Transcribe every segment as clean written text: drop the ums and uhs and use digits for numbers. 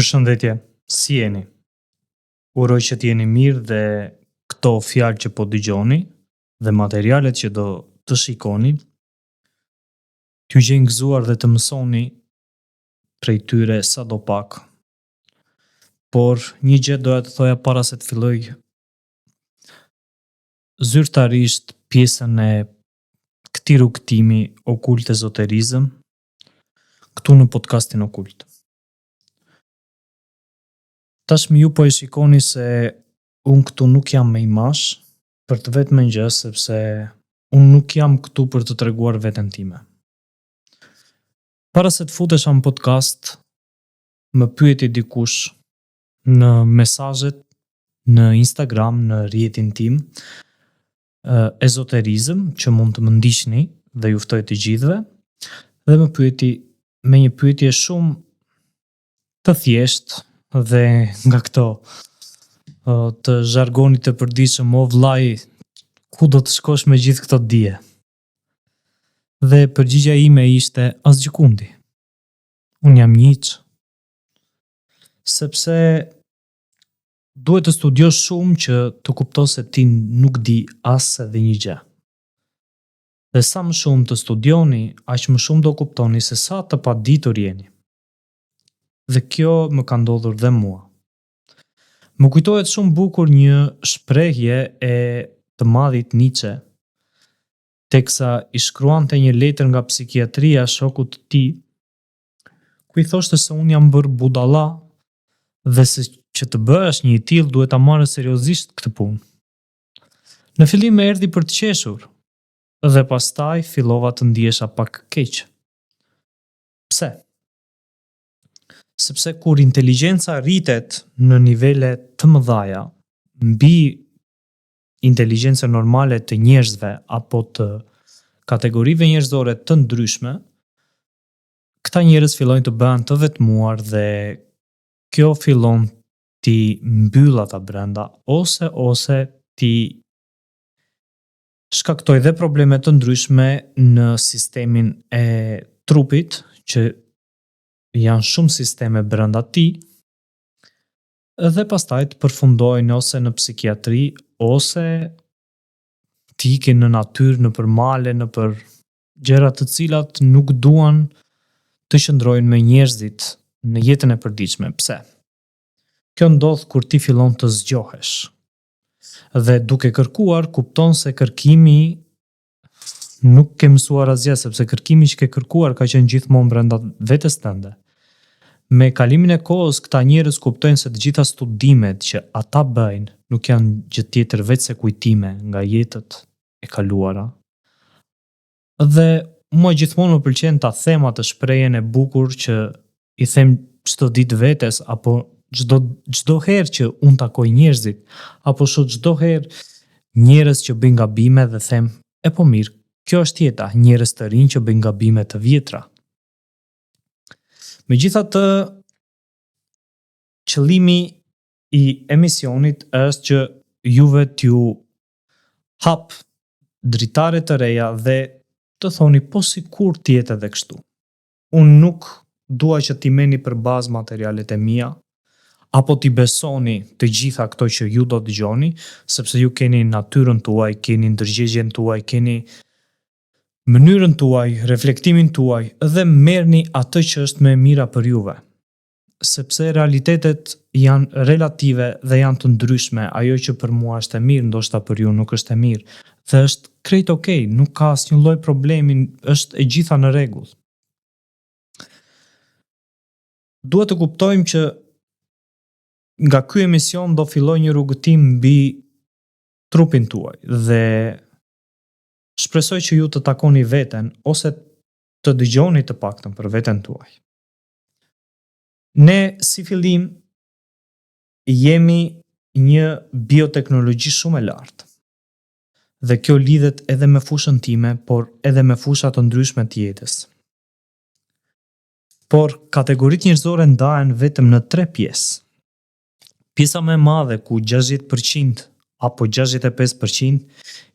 Përshëndetje, si jeni? Uroj që t'jeni mirë dhe këto fjalë që po dëgjoni dhe materialet që do të shikoni t'ju gjejnë gëzuar dhe të mësoni prej tyre sa do pak. Por një gjë doja të thoja para se të filloj zyrtarisht pjesën e këtij rrugtimi okult ezoterizëm këtu në podcastin Okult. Tashmë ju po e shikoni se unë këtu nuk jam me imash për të vetë me gjë, sepse unë nuk jam këtu për të treguar veten time. Para se të futesha në podcast, më pyeti dikush në mesazhet në Instagram, në rrjetin tim, ezoterizëm, që mund të më ndiqni dhe ju ftoj të gjithëve, dhe më pyeti me një pyetje shumë të thjeshtë dhe nga këto të zhargonit të përditshëm, o vllai, ku do të shkosh me gjithë këto dije? Dhe përgjigjja ime ishte asgjë kundi. Unë jam hiç. Sepse duhet të studiosh shumë që të kuptosh se ti nuk di as edhe një gjë. Dhe sa më shumë të studioni, aq më shumë do kuptoni se sa të paditur jeni. Dhe kjo më ka ndodhur dhe mua. Më kujtohet shumë bukur një shprehje e të madhit Nietzsche, teksa i shkruante një letër nga psikiatria shokut të tij, ku i thoshte se unë jam bërë budalla dhe se që të bëhesh një i tillë duhet ta marrësh seriozisht këtë punë. Në fillim më erdhi për të qeshur dhe pastaj fillova të ndihesha pak keq. Pse? Sepse kur inteligjenca rritet në nivele të mëdhaja, mbi inteligjencën normale të njerëzve apo të kategorive njerëzore të ndryshme, këta njerëz fillojnë të bëhen të vetmuar dhe kjo fillon t'i mbyll ata brenda ose t'i shkaktoj dhe probleme të ndryshme në sistemin e trupit, që janë shumë sisteme brenda tij, dhe pastaj të përfundojnë ose në psikiatri ose të ikin në natyrë, në për male, në për gjëra të cilat nuk duan të qëndrojnë me njerëzit në jetën e përditshme. Pse? Kjo ndodh kur ti fillon të zgjohesh. Dhe duke kërkuar, kupton se kërkimi nuk ke mësuar asgjë, sepse kërkimi që ke kërkuar ka qenë gjithmonë brenda vetes tënde. Me kalimin e kohës, këta njerëz kuptojnë se të gjitha studimet që ata bëjnë nuk janë gjë tjetër veç se kujtime nga jetët e kaluara. Dhe mua gjithmonë më pëlqen ta them atë shprehjen e bukur që i them çdo ditë vetes, apo çdo herë që unë takoj njerëzit, apo shoh çdo herë njerëz që bëjnë gabime dhe them, e po mirë, kjo është jeta, njerëz të rinj që bëjnë gabime të vjetra. Megjithatë, qëllimi i emisionit është që juve t'ju hap dritare të reja dhe të thoni po sikur t'jetë edhe kështu. Unë nuk dua që t'i merrni për bazë materialet e mia, apo t'i besoni të gjitha këto që ju do dëgjoni, sepse ju keni natyrën tuaj, keni ndërgjegjen tuaj, keni mënyrën tuaj, reflektimin tuaj, dhe merrni atë që është më e mira për juve. Sepse realitetet janë relative dhe janë të ndryshme, ajo që për mua është e mirë, ndoshta për ju nuk është e mirë, dhe është krejt okej, nuk ka asnjë lloj problemi, është e gjitha në rregull. Duhet të kuptojmë që nga ky emision do filloj një rrugëtim mbi trupin tuaj dhe shpresoj që ju të takoni veten ose të dëgjoni të paktën për veten tuaj. Ne si fillim jemi një bioteknologji shumë e lartë. Dhe kjo lidhet edhe me fushën time, por edhe me fusha të ndryshme të jetës. Por kategoritë njerëzore ndahen vetëm në 3 pjesë. Pjesa më e madhe, ku 60% apo 65%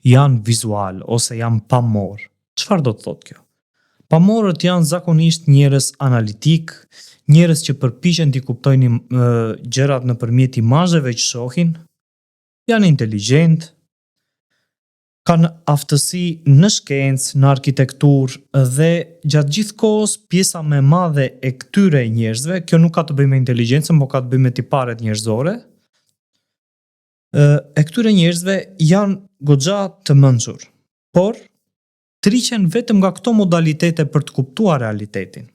janë vizual ose janë pamor. Çfarë do të thotë kjo? Pamorët janë zakonisht njerëz analitik, njerëz që përpiqen t'i kuptojnë gjërat nëpërmjet imazheve që shohin, janë inteligjent, kanë aftësi në shkencë, në arkitekturë dhe gjatë gjithë kohës pjesa më e madhe e këtyre njerëzve, kjo nuk ka të bëjë me inteligjencën, por ka të bëjë me tiparet njerëzore, e këtyre njerëzve janë goxha të mençur, por triqen vetëm nga këto modalitete për të kuptuar realitetin.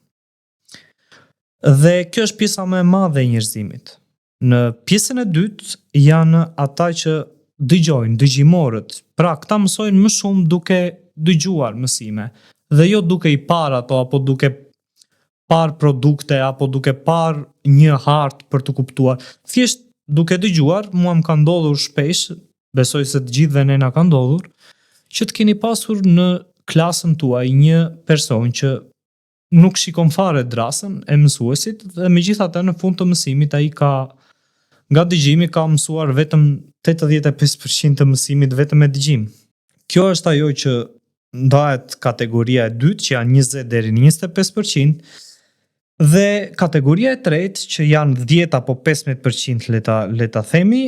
Dhe kjo është pjesa më e madhe e njerëzimit. Në pjesën e dytë janë ata që dëgjojnë, dëgjimorët. Pra, këta mësojnë më shumë duke dëgjuar mësime, dhe jo duke i parë ato, apo duke parë produkte, apo duke parë një hartë për të kuptuar. Thjesht duke dëgjuar, mua më ka ndodhur shpesh, besoj se të gjithëve ne na ka ndodhur, që të keni pasur në klasën tuaj një person që nuk shikon fare drasën e mësuesit dhe megjithatë në fund të mësimit ai ka nga dëgjimi ka mësuar vetëm 85% të mësimit vetëm me dëgjim. Kjo është ajo që ndahet kategoria e dytë që janë 20 deri në 25% dhe kategoria e tretë që janë 10 apo 15% le ta themi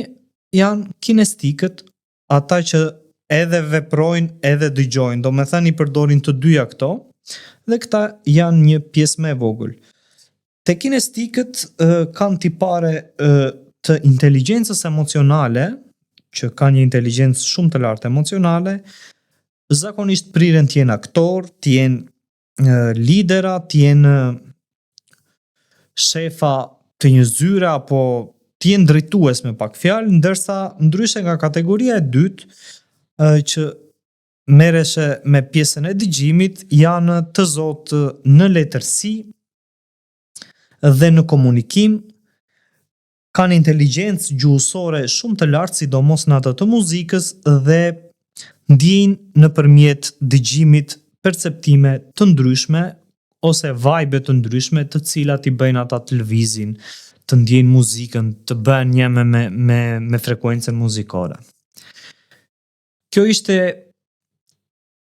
janë kinestikët, ata që edhe veprojnë edhe dëgjojnë, domethënë i përdorin të dyja këto dhe këta janë një pjesë më e vogël. Te kinestikët kanë tipare të inteligjencës emocionale, që ka një inteligjencë shumë të lartë emocionale, zakonisht priren të jenë aktor, të jenë lidera, të jenë shefa të një zyre, apo të jenë drejtues me pak fjalë, ndërsa ndryshe nga kategoria e dytë, që merreshe me pjesën e dëgjimit, janë të zotë në letërsi dhe në komunikim, kanë inteligjencë gjuhësore shumë të lartë, sidomos në atë të muzikës, dhe ndjejnë nëpërmjet dëgjimit perceptime të ndryshme ose vibe të ndryshme të cilat i bëjnë ata të lëvizin, të ndjejnë muzikën, të bëhen një me frekuencën muzikore. Kjo ishte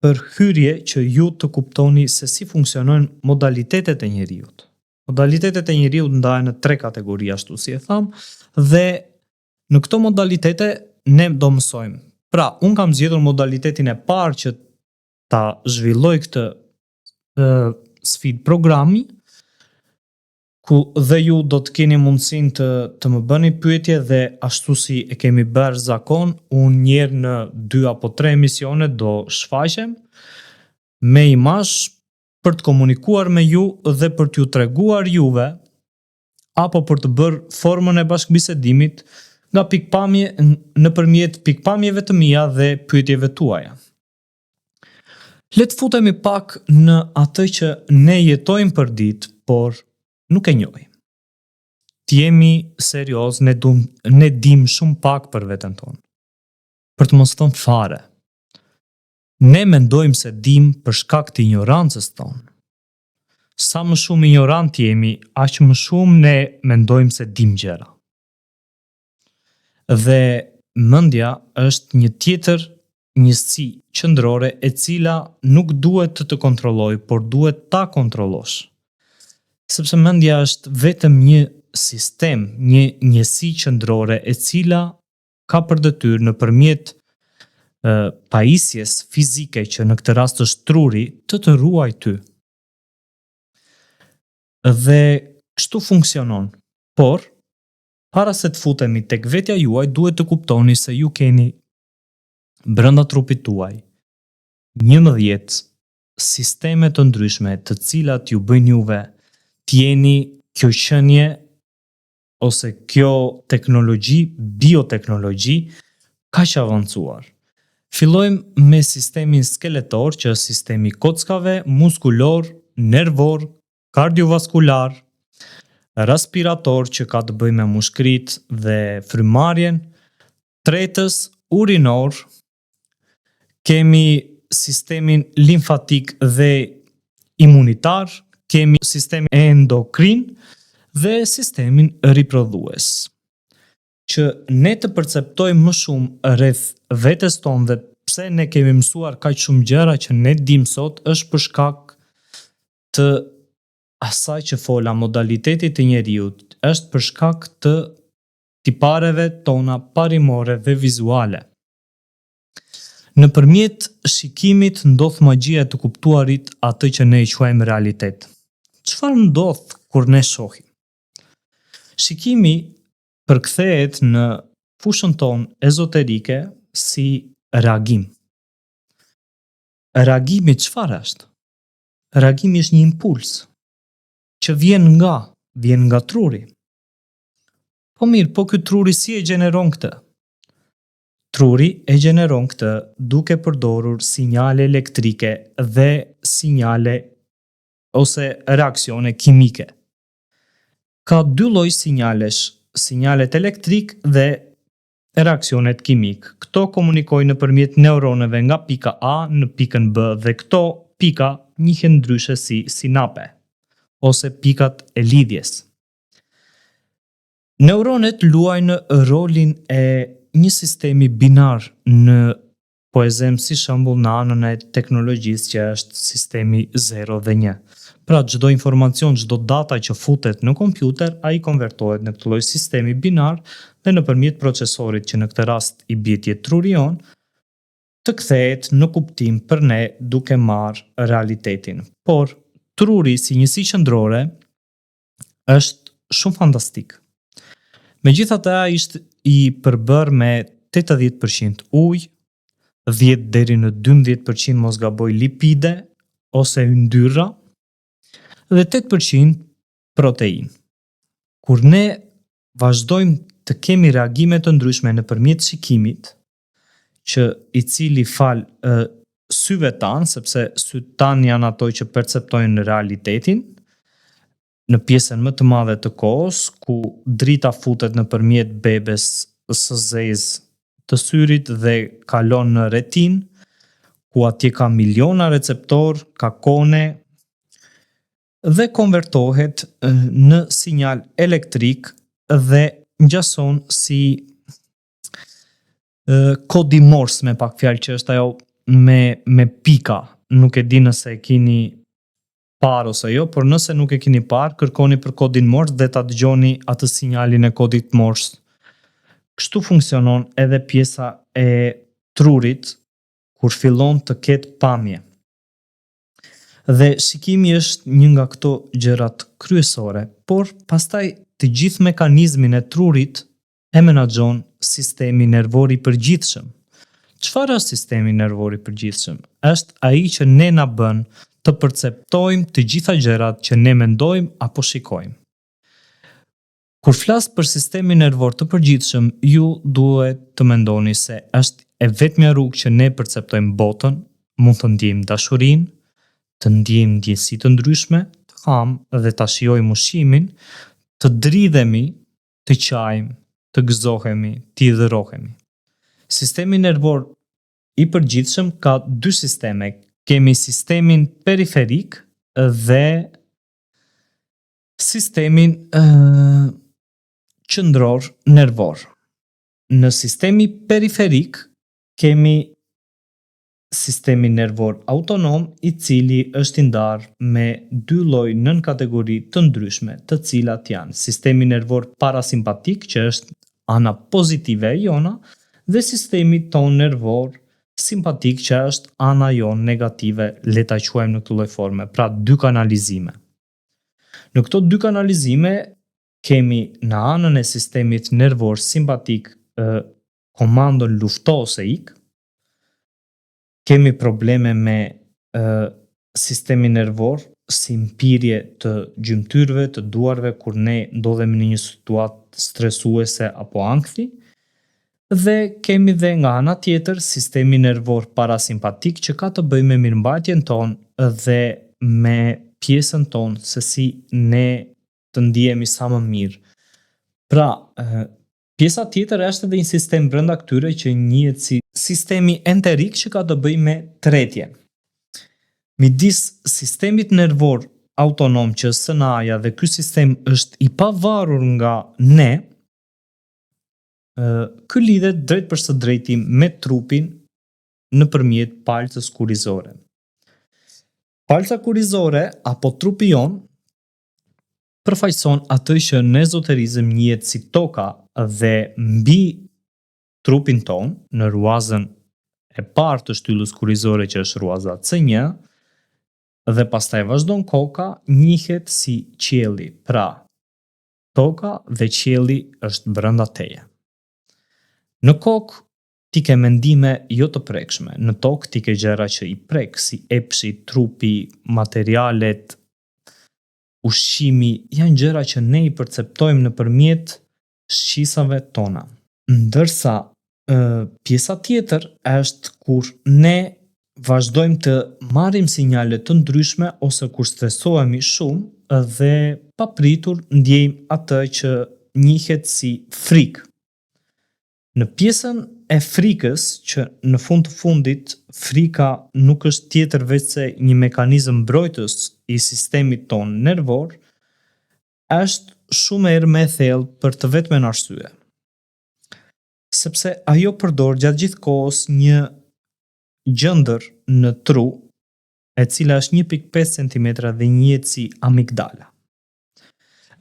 përhyrje që ju të kuptoni se si funksionojnë modalitetet e njerëzit. Modalitetet e njerëzit ndahen në 3 kategori, ashtu si e tham, dhe në këto modalitete ne do mësojmë. Pra, unë kam zgjedhur modalitetin e parë që ta zhvilloj këtë sfidë programi, ku dhe ju do të keni mundësinë të më bëni pyetje dhe ashtu si e kemi bërë zakon, unë njerë në 2 apo 3 emisione do shfaqem me imazh për të komunikuar me ju dhe për t'ju treguar juve apo për të bërë formën e bashkëbisedimit nga pikpamje nëpërmjet pikpamjeve të mia dhe pyetjeve tuaja. Le të futemi pak në atë që ne jetojmë për ditë, por nuk e njohim. Të jemi serioz, ne dim shumë pak për veten tonë. Për të mos thënë fare. Ne mendojmë se dim për shkak të ignorancës tonë. Sa më shumë ignorant jemi, aq më shumë ne mendojmë se dim gjëra. Dhe mendja është një tjetër njësi qendrore e cila nuk duhet të kontrolloj, por duhet ta kontrollosh. Sepse mendja është vetëm një sistem, një njësi qendrore e cila ka për detyrë nëpërmjet pajisjes fizike që në këtë rast është truri, të ruaj ty. Dhe kështu funksionon. Por, para se të futemi tek vetja juaj, duhet të kuptoni se ju keni brenda trupit tuaj 11 sisteme të ndryshme të cilat ju bëjnë juve të jeni kjo qenie ose kjo teknologji, bioteknologji kaq avancuar. Fillojmë me sistemin skeletor, që është sistemi kockave, muskulor, nervor, kardiovaskular, respirator që ka të bëjë me mushkrit dhe frymarrjen, tretës urinor, kemi sistemin limfatik dhe imunitar, kemi sistemin endokrin dhe sistemin riprodhues. Që ne të perceptojmë më shumë rreth vetes tonë dhe pse ne kemi mësuar kaq shumë gjëra që ne dim sot është për shkak të asaj që fola modalitetit të njeriut është për shkak të tipareve tona parimore dhe vizuale. Nëpërmjet shikimit ndodh magjia e të kuptuarit atë që ne e quajmë realitet. Çfarë ndodh kur ne shohim? Shikimi përkthehet në fushën tonë ezoterike si reagim. Reagimi çfarë është? Reagimi është një impuls që vjen nga truri. Po mirë, po ky truri si e gjeneron këtë? Truri e gjeneron këtë duke përdorur sinjale elektrike dhe sinjale ose reaksione kimike. Ka dy lloj sinjalesh, sinjalet elektrik dhe reaksionet kimik. Këto komunikojnë nëpërmjet neuronëve nga pika A në pikën B dhe këto pika njihen ndryshe si sinape ose pikat e lidhjes. Neuronet luajnë rolin e një sistemi binar në, po e them si shembull në anën e teknologjisë që është sistemi 0 dhe 1. Pra çdo informacion, çdo data që futet në kompjuter, ai konvertohet në këtë lloj sistemi binar dhe nëpërmjet procesorit që në këtë rast i bie trurion, të kthehet në kuptim për ne duke marrë realitetin. Por truri si njësi qendrore është shumë fantastik. Megjithatë, ai është i përbërë me 80% ujë, 10 deri në 12% mos gaboj lipide ose yndyrra dhe 8% protein. Kur ne vazhdojmë të kemi reagime të ndryshme nëpërmjet shikimit, që i cili fal syve tanë, sepse sytë tanë janë ato që perceptojnë realitetin, në pjesën më të madhe të kohës, ku drita futet nëpërmjet bebes së zezë të syrit dhe kalon në retin, ku atje ka miliona receptor, ka kone, dhe konvertohet në sinjal elektrik dhe ngjason si kodi Morse me pak fjalë, që është ajo me pika. Nuk e di nëse e keni parë ose jo, por nëse nuk e keni parë, kërkoni për kodin Morse dhe ta dëgjoni atë sinjalin e kodit Morse. Kështu funksionon edhe pjesa e trurit kur fillon të ketë pamje. Dhe shikimi është një nga këto gjërat kryesore, por pastaj të gjithë mekanizmin e trurit e menaxhon sistemi nervor i përgjithshëm. Çfarë është sistemi nervor i përgjithshëm? Është ai që ne na bën të perceptojmë të gjitha gjërat që ne mendojmë apo shikojmë. Kur flas për sistemin nervor të përgjithshëm, ju duhet të mendoni se është e vetmja rrugë që ne perceptojmë botën, mund të ndjejmë dashurinë, të ndjejmë ndjesi të ndryshme, të hamë dhe ta shijojmë ushqimin, të dridhemi, të qajmë, të gëzohemi, të hidhërohemi. Sistemi nervor i përgjithshëm ka dy sisteme. Kemi sistemin periferik dhe sistemin qendror nervor. Në sistemi periferik kemi sistemi nervor autonom, i cili është i ndarë me dy lloj nën kategori të ndryshme, të cilat janë sistemi nervor parasimpatik, që është ana pozitive e jona, dhe sistemi ton nervor simpatik, që është ana jon negative, le ta quajmë në këtë lloj forme, pra dy kanalizime. Në këto dy kanalizime kemi në anën e sistemit nervor simpatik komandon lufto ose ik. Kemi probleme me sistemin nervor, si mpirje të gjymtyrëve, të duarve kur ne ndodhemi në një situatë stresuese apo ankthi. Dhe kemi dhe nga ana tjetër sistemi nervor parasimpatik, që ka të bëjë me mirëmbajtjen tonë dhe me pjesën tonë se si ne të ndihemi sa më mirë. Pra, pjesa tjetër është edhe një sistem brenda këtyre që njihet si sistemi enterik, që ka të bëjë me tretjen. Midis sistemit nervor autonom, që është SNA-ja, dhe ky sistem është i pavarur nga ne, ky lidhet drejt për së drejti me trupin nëpërmjet palcës kurizore. Palca kurizore apo trupi jon përfaqëson atë që në ezoterizëm njihet si toka dhe mbi trupin ton, në ruazën e parë të shtyllës kurizore që është ruaza C1, dhe pastaj vazhdon koka, njihet si qielli. Pra, toka dhe qielli është brenda teje. Në kokë ti ke mendime jo të prekshme, në tokë ti ke gjëra që i prek, si epshi, trupi, materialet, ushqimi, janë gjëra që ne i perceptojmë nëpërmjet shqisave tona. Ndërsa pjesa tjetër është kur ne vazhdojmë të marrim sinjale të ndryshme ose kur stresohemi shumë dhe papritur ndjejmë atë që njihet si frikë. Në pjesën e frikës, që në fund të fundit frika nuk është tjetër veç se një mekanizëm mbrojtës i sistemit ton nervor, është shumë më e thellë për të vetmen arsye. Sepse ajo përdor gjatë gjithë kohës një gjëndër në tru, e cila është 1.5 cm dhe njihet si amigdala.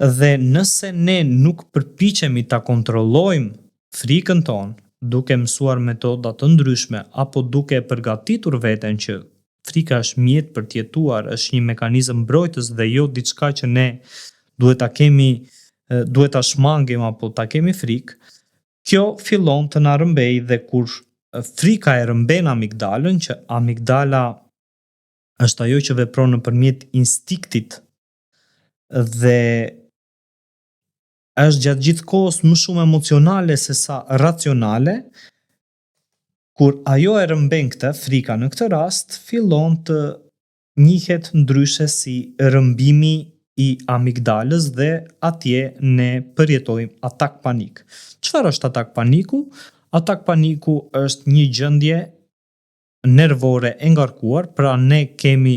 Dhe nëse ne nuk përpiqemi ta kontrollojmë frikën tonë, duke mësuar metoda të ndryshme apo duke përgatitur veten që frika është mjet për të jetuar, është një mekanizëm mbrojtës dhe jo diçka që ne duhet ta shmangim apo ta kemi frikë, kjo fillon të na rëmbej dhe kur frika e rëmben amigdalën, që amigdala është ajo që vepron nëpërmjet instiktit dhe është gjatë gjithë kohës më shumë emocionale se sa racionale, kur ajo e rëmben këtë, frika në këtë rast, fillon të njihet ndryshe si rëmbimi i amigdalës dhe atje ne përjetojmë atak panik. Çfarë është atak paniku? Atak paniku është një gjendje nervore e ngarkuar, pra ne kemi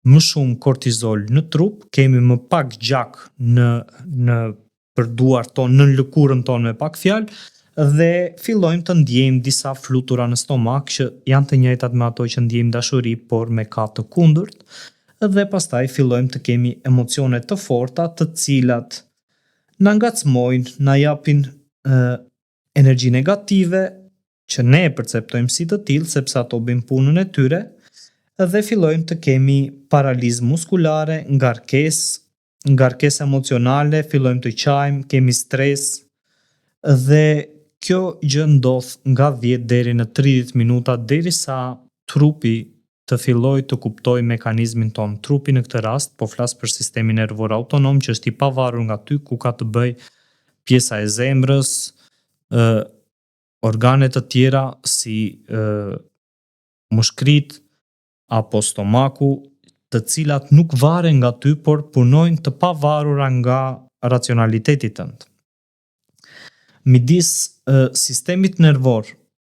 më shumë kortizol në trup, kemi më pak gjak në për duart tonë, në lëkurën tonë me pak fjalë, dhe fillojmë të ndjejmë disa flutura në stomak që janë të njëjtat me ato që ndjejmë dashuri, por me kafë të kundërt, dhe pastaj fillojmë të kemi emocione të forta, të cilat na ngacmojnë, na japin energji negative që ne e perceptojmë si të tillë sepse ato bëjnë punën e tyre, dhe fillojmë të kemi paralizë muskulare, ngarkesë emocionale, fillojmë të qajmë, kemi stres, dhe kjo gjë ndodh nga 10 deri në 30 minuta derisa trupi të fillojë të kuptojë mekanizmin ton. Trupi në këtë rast, po flas për sistemin nervor autonom që është i pavarur nga ty, ku ka të bëj pjesa e zemrës, organe të tjera si mushkrit apo stomaku, të cilat nuk varen nga ty, por punojnë të pavarura nga racionaliteti tënd. Midis sistemit nervor,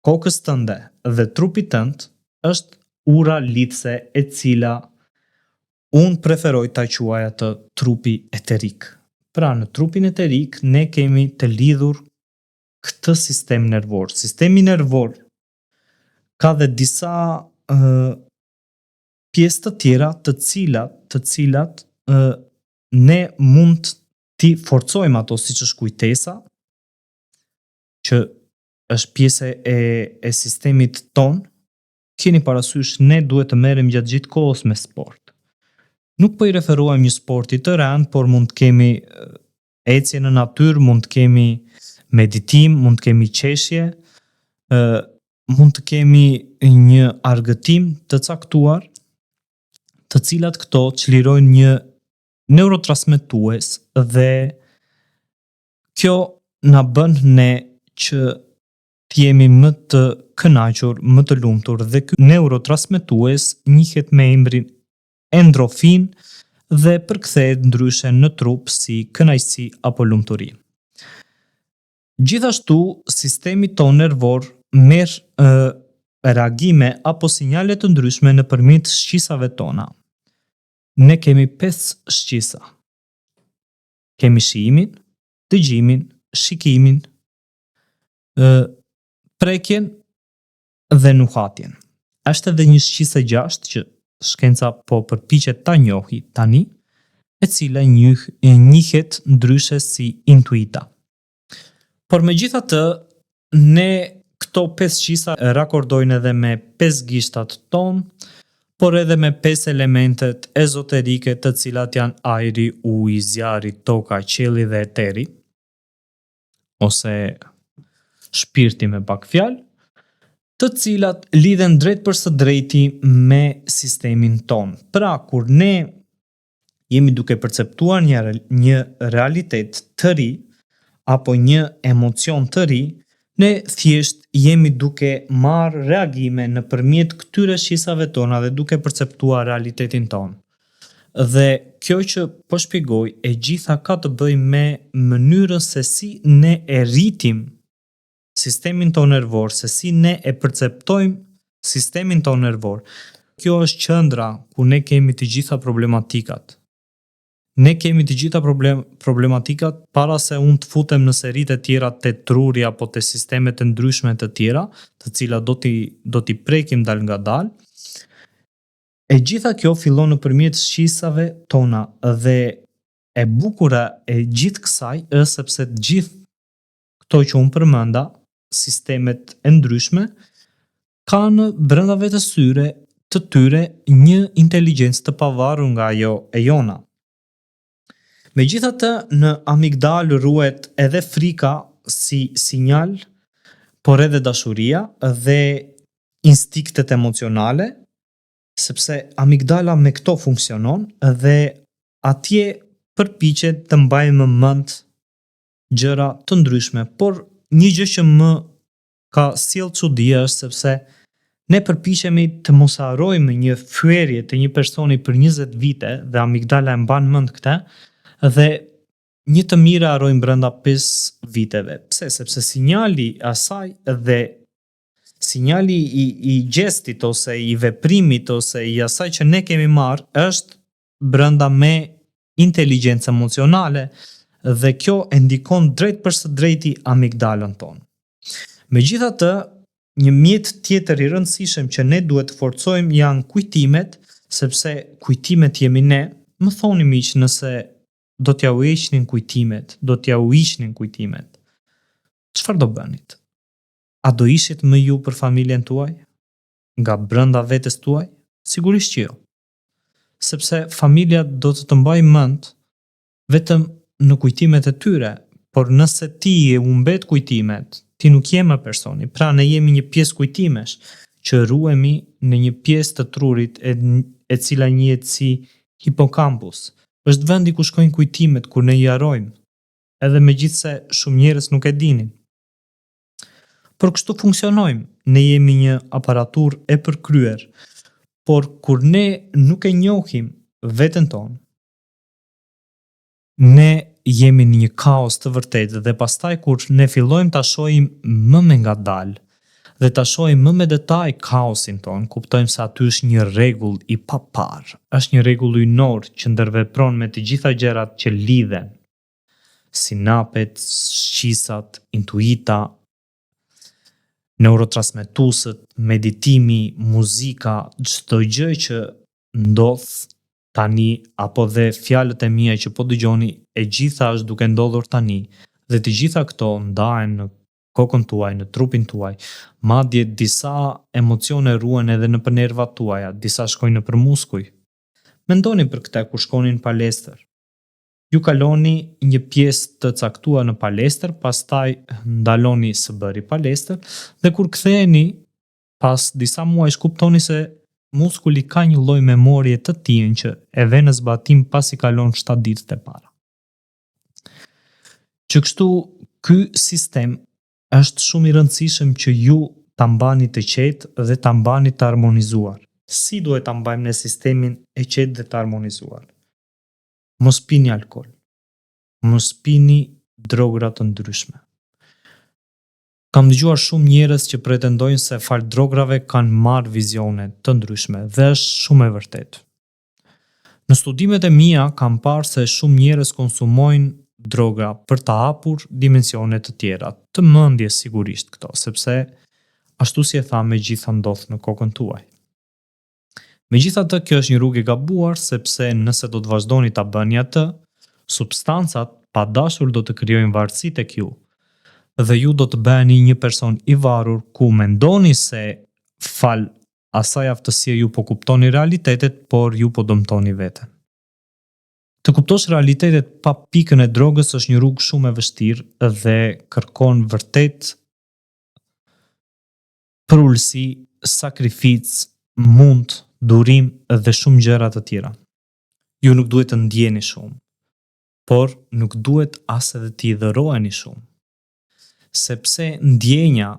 kokës tënde dhe trupit tënd është ura lidhse e cila unë preferoj ta quaj atë trupi eterik. Pra në trupin eterik ne kemi të lidhur këtë sistem nervor. Sistemi nervor ka dhe disa pjesë të tjera të cilat ne mund t'i forcojmë ato, siç është kujtesa, që është pjesë e sistemit ton. Keni parasysh, ne duhet të merrem gjatë gjithë kohës me sport. Nuk po i referohem një sporti të rënd, por mund të kemi ecje në natyrë, mund të kemi meditim, mund të kemi qeshje, mund të kemi një argëtim të caktuar, të cilat këto çlirojnë një neurotransmetues dhe kjo na bën ne që t'jemi më të kënaqur, më të lumtur, dhe ky neurotransmetues njihet me emrin endorfin dhe përkthehet ndryshe në trup si kënaqësi apo lumturi. Gjithashtu, sistemi ton nervor merr reagime apo sinjale të ndryshme nëpërmjet shqisave tona. Ne kemi 5 shqisa. Kemi shijimin, dëgjimin, shikimin, prekjen dhe nuhatjen. Është edhe një shqisë 6 që shkenca po përpiqet ta njohë tani, e cila njihet ndryshe si intuita. Por megjithatë, ne këto 5 qisa rakordojnë edhe me 5 gishtat tonë, por edhe me 5 elementet ezoterike të cilat janë ajri, uji, zjarri, toka, qielli dhe eteri, ose shpirti me pak fjalë, të cilat lidhen drejt për së drejti me sistemin ton. Pra, kur ne jemi duke perceptuar një realitet të ri, apo një emocion të ri, ne thjesht jemi duke marrë reagime nëpërmjet këtyre shisave tona dhe duke perceptuar realitetin ton. Dhe kjo që po shpjegoj e gjitha ka të bëjë me mënyrën se si ne e rritim sistemin ton nervor, se si ne e perceptojmë sistemin ton nervor. Kjo është qendra ku ne kemi të gjitha problematikat. Ne kemi të gjitha problematikat para se unë të futem në seritë e tjera të truri apo të sistemet të ndryshme të tjera, të cilat do t'i prekim dal nga dal. E gjitha kjo fillon nëpërmjet shisave tona dhe e bukura e gjithë kësaj është sepse të gjithë këto që unë përmenda, sistemet e ndryshme, kanë brenda vetes të tyre një inteligjencë të pavarur nga ajo e jona. Megjithatë, në amigdal ruhet edhe frika si sinjal, por edhe dashuria dhe instiktet emocionale, sepse amigdala me këto funksionon dhe atje përpiqet të mbajmë mend gjëra të ndryshme, por një gjë që më ka sjell çudi është sepse ne përpiqemi të mos harrojmë një fyerje të një personi për 20 vite dhe amigdala e mban mend këtë, dhe një të mirë harrojmë brenda 5 viteve. Pse? Sepse sinjali asaj dhe sinjali i gestit ose i veprimit ose i asaj që ne kemi marrë është brenda me inteligjencë emocionale dhe kjo e ndikon drejt për së drejti amigdalën tonë. Megjithatë, një mjet tjetër i rëndësishëm që ne duhet të forcojmë janë kujtimet, sepse kujtimet jemi ne. Më thoni miq, nëse do t'ja u heqnin kujtimet, çfarë do bënit? A do ishit më ju për familjen tuaj? Nga brenda vetes tuaj? Sigurisht që jo. Sepse familja do të mbajë mend vetëm në kujtimet e tyre, por nëse ti e humbet kujtimet, ti nuk je më personi. Pra ne jemi një pjesë kujtimesh që ruhemi në një pjesë të trurit e cila njihet si hipokampus. Është vendi ku shkojnë kujtimet kur ne i harrojmë, edhe megjithse shumë njerëz nuk e dinin. Por kështu funksionojmë, ne jemi një aparatur e përkryer, por kur ne nuk e njohim veten tonë, ne jemi në një kaos të vërtetë dhe pastaj kur ne fillojmë ta shohim më me ngadalë dhe ta shohim më me detaj kaosin ton, kuptojmë se aty është një rregull i paparë. Është një rregull hyjnor që ndërvepron me të gjitha gjërat që lidhen. Sinapet, shqisat, intuita, neurotransmetuesët, meditimi, muzika, çdo gjë që ndodh tani apo dhe fjalët e mia që po dëgjoni, e gjitha është duke ndodhur tani dhe të gjitha këto ndahen në kokën tuaj, në trupin tuaj, madje disa emocione ruhen edhe nëpër nervat tuaja, disa shkojnë nëpër muskuj. Mendoni për këtë kur shkoni në palestër. Ju kaloni një pjesë të caktuar në palestër, pastaj ndaloni së bëri palestër dhe kur ktheheni pas disa muajsh kuptoni se muskuli ka një lloj memorie të tillë që e vën në zbatim pasi kalon 7 ditët e para. Që kështu ky sistem është shumë i rëndësishëm që ju ta mbani të qetë dhe ta mbani të harmonizuar. Si duhet ta mbajmë në sistemin e qetë dhe të harmonizuar? Mos pini alkool. Mos pini drogra të ndryshme. Kam dëgjuar shumë njerëz që pretendojnë se fal drograve kanë marrë vizione të ndryshme dhe është shumë e vërtetë. Në studimet e mia kam parë se shumë njerëz konsumojnë droga për të hapur dimensione të tjera, të mendjes sigurisht këto, sepse ashtu si e tha me gjitha ndodh në kokën tuaj. Megjithatë, kjo është një rrugë e gabuar sepse nëse do të vazhdoni ta bëni atë, substancat pa dashur do të krijojnë varësi tek ju dhe ju do të bëheni një person i varur ku mendoni se fal asaj aftësie ju po kuptoni realitetet, por ju po dëmtoni veten. Të kuptosh realitetet pa pikën e drogës është një rrugë shumë e vështirë dhe kërkon vërtet përullësi, sakrificë, mund, durim dhe shumë gjëra të tjera. Ju nuk duhet të ndjeni shumë, por nuk duhet as edhe të i dhëroheni shumë. Sepse ndjenja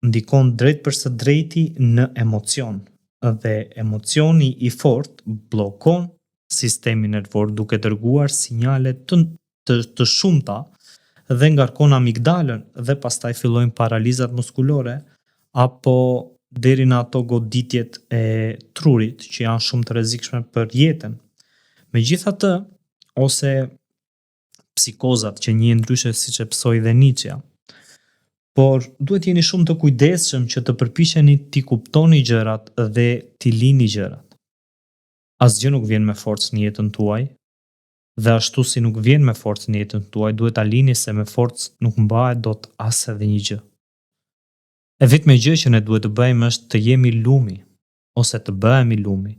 ndikon drejt për së drejti në emocion dhe emocioni i fort bllokon sistemin nervor duke dërguar sinjale të shumta dhe ngarkon amigdalën dhe pastaj fillojnë paralizat muskulore apo deri në ato goditjet e trurit që janë shumë të rrezikshme për jetën. Megjithatë, ose psikozat që njihen ndryshe siç e psoi dhe Nietzsche. Por duhet jeni shumë të kujdesshëm që të përpiqeni t'i kuptoni gjërat dhe t'i lini gjërat. Asgjë nuk vjen me forcë në jetën tuaj, dhe ashtu si nuk vjen me forcë në jetën tuaj, duhet ta lini se me forcë nuk mbahet dot as edhe një gjë. E vetme gjë që ne duhet të bëjmë është të jemi lumi, ose të bëhemi lumi.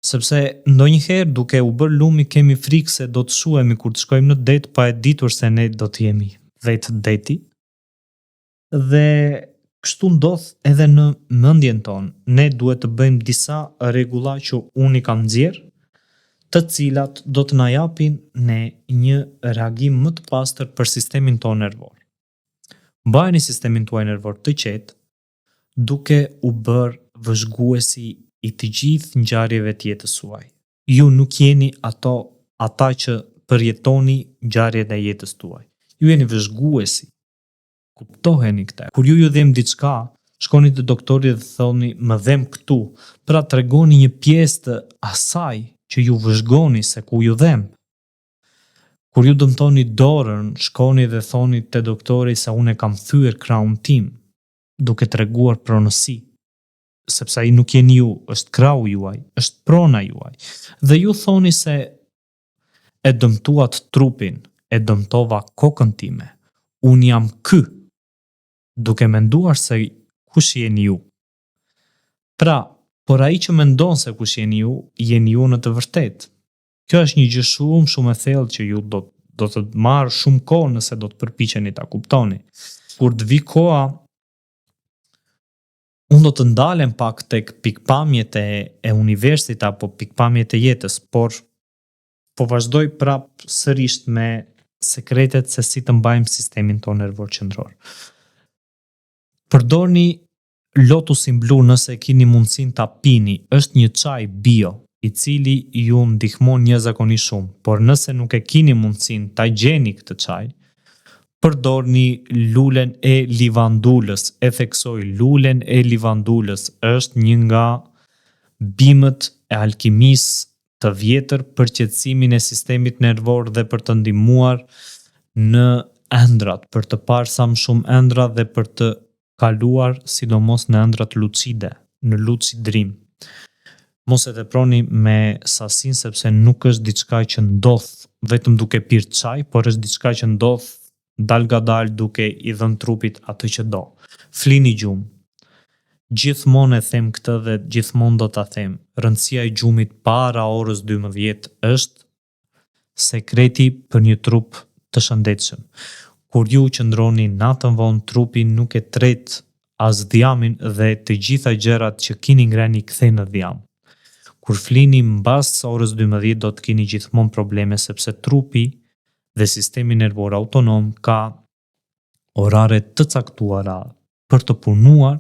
Sepse ndonjëherë duke u bërë lumi kemi frikë se do të shuhemi kur të shkojmë në det pa e ditur se ne do të jemi vetë deti. Dhe kështu ndodh edhe në mendjen tonë. Ne duhet të bëjmë disa rregulla që unë i kam nxjerr, të cilat do të na japin ne një reagim më të pastër për sistemin tonë nervor. Mbajeni sistemin tuaj nervor të qetë, duke u bërë vëzhguesi i të gjithë ngjarjeve të jetës suaj. Ju nuk jeni ata që përjetoni ngjarjet e jetës tuaj. Ju jeni vëzhguesi. Kuptoheni këtë. Kur ju dhem diçka, shkoni te doktori dhe thoni më dhem këtu, pra tregoni një pjesë të asaj që ju vëzhgoni se ku ju dhem. Kur ju dëmtoni dorën, shkoni dhe thoni te doktori se unë kam thyer krahun tim, duke treguar pronësi. Sepse ai nuk jeni ju, është krahu juaj, është prona juaj. Dhe ju thoni se e dëmtuat trupin, e dëmtova kokën time. Unë jam ky, duke menduar se kush jeni ju. Pra, por ai që mendon se kush jeni ju në të vërtetë. Kjo është një gjë shumë e thellë që ju do të marrë shumë kohë nëse do të përpiqeni ta kuptoni. Kur të vi koha, unë do të ndalem pak tek pikpamjet e universit apo pikpamjet e jetës, por po vazhdoj prap sërish me sekretet se si të mbajmë sistemin tonë nervor qendror. Përdorni lotusin blu nëse keni mundësinë ta pini, është një çaj bio, i cili ju ndihmon jashtëzakonisht shumë, por nëse nuk e keni mundësinë ta gjeni këtë çaj, përdorni lulen e livandulës. E theksoj, lulen e livandulës është një nga bimët e alkimisë të vjetër për qetësimin e sistemit nervor dhe për të ndihmuar në ëndrat, për të parë sa më shumë ëndra dhe për të kaluar sidomos në ëndrat lucide, në lucid dream. Mos e teproni me sasinë sepse nuk është diçka që ndodh vetëm duke pirë çaj, por është diçka që ndodh dal gadal duke i dhënë trupit atë që do. Flini gjumë. Gjithmonë e them këtë dhe gjithmonë do ta them. Rëndësia e gjumit para orës 12 është sekreti për një trup të shëndetshëm. Kur ju qëndroni natën vonë, trupi nuk e tret as dhjamin dhe të gjitha gjërat që keni ngreni kthejnë në dhjam. Kur flini mbas orës 12 do të keni gjithmonë probleme sepse trupi dhe sistemi nervor autonom ka orare të caktuara për të punuar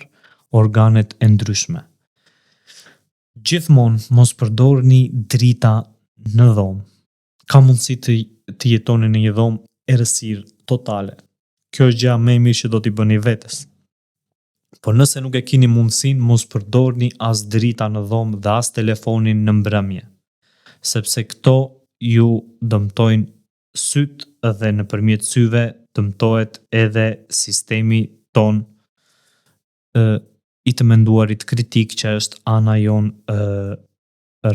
organet e ndryshme. Gjithmonë mos përdorni drita në dhomë. Ka mundësi të jetoni në një dhomë errësirë totale. Kjo është gjëja më e mirë që do t'i bëni vetes. Por nëse nuk e keni mundësinë, mos përdorni as drita në dhomë dhe as telefonin në mbrëmje, sepse këto ju dëmtojnë sytë dhe nëpërmjet syve dëmtohet edhe sistemi ton i të menduarit kritik që është ana jonë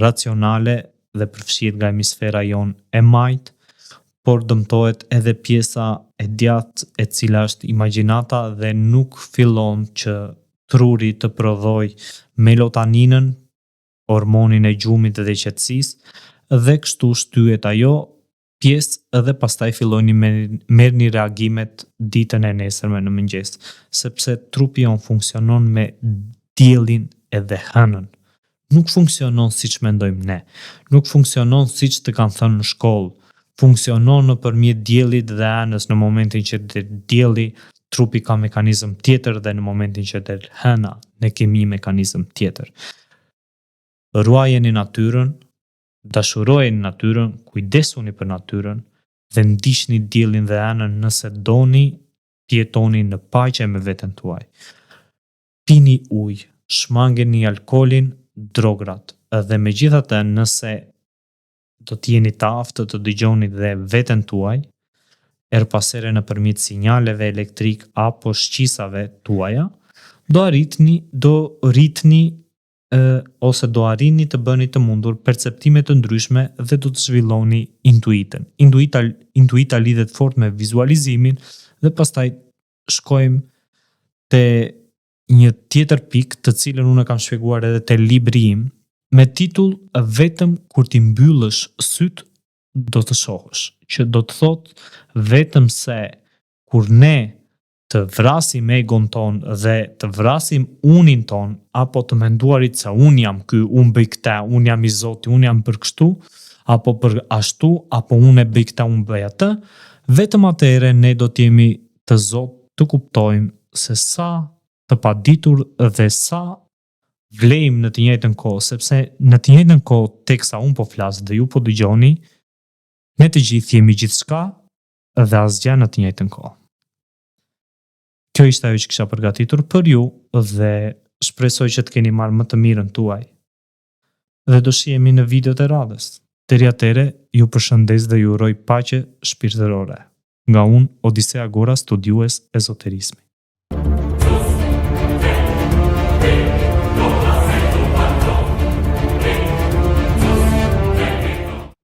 racionale dhe përfshirë nga hemisfera jonë e majtë, por dëmtohet edhe pjesa e djathtë e cila është imagjinata dhe nuk fillon që truri të prodhoj melatoninën, hormonin e gjumit dhe qetësisë, dhe kështu shtyhet ajo pjesë edhe pastaj fillojnë merrni reagimet ditën e nesërme në mëngjes, sepse trupi jon funksionon me diellin edhe hënën. Nuk funksionon siç mendojmë ne. Nuk funksionon siç të kanë thënë në shkollë. Funksionon nëpërmjet diellit dhe hënës. Në momentin që del dielli, trupi ka mekanizëm tjetër dhe në momentin që del hëna, ne kemi mekanizëm tjetër. Ruajeni natyrën, dashurojeni natyrën, kujdesuni për natyrën dhe ndiqni diellin dhe hënën nëse doni të jetoni në paqe me veten tuaj. Pini ujë, shmangeni alkoolin, drograt, dhe megjithatë nëse do të jeni të aftë të dëgjoni dhe veten tuaj, her pas here nëpërmjet sinjaleve elektrik apo shqisave tuaja, do rritni ose do arrini të bëni të mundur perceptime të ndryshme dhe do të zhvilloni intuitën. Intuita lidhet fort me vizualizimin dhe pastaj shkojmë te një tjetër pikë të cilën unë kam shpjeguar edhe te libri im me titull Vetëm kur ti mbyllësh syt do të shohësh, që do të thotë vetëm se kur ne të vrasim egon ton dhe të vrasim unin ton, apo të menduarit se unë jam ky, unë bëj këta, unë jam i Zoti, unë jam për kështu, apo për ashtu, apo unë e bëj këta, unë bëj atë, vetëm atëherë ne do të jemi të Zot të kuptojmë se sa të paditur dhe sa vlejmë në të njëjtën kohë, sepse në të njëjtën kohë teksa unë po flas dhe ju po dëgjoni, ne të gjithë jemi gjithçka dhe asgjë në të njëjtën kohë. Kjo ishte ajo që kisha përgatitur për ju dhe shpresoj që të keni marrë më të mirën tuaj. Dhe do shihemi në videot e radhës. Deri atëherë, ju përshëndes dhe ju uroj paqe shpirtërore. Nga unë, Odisea Gora, studiues ezoterizmi.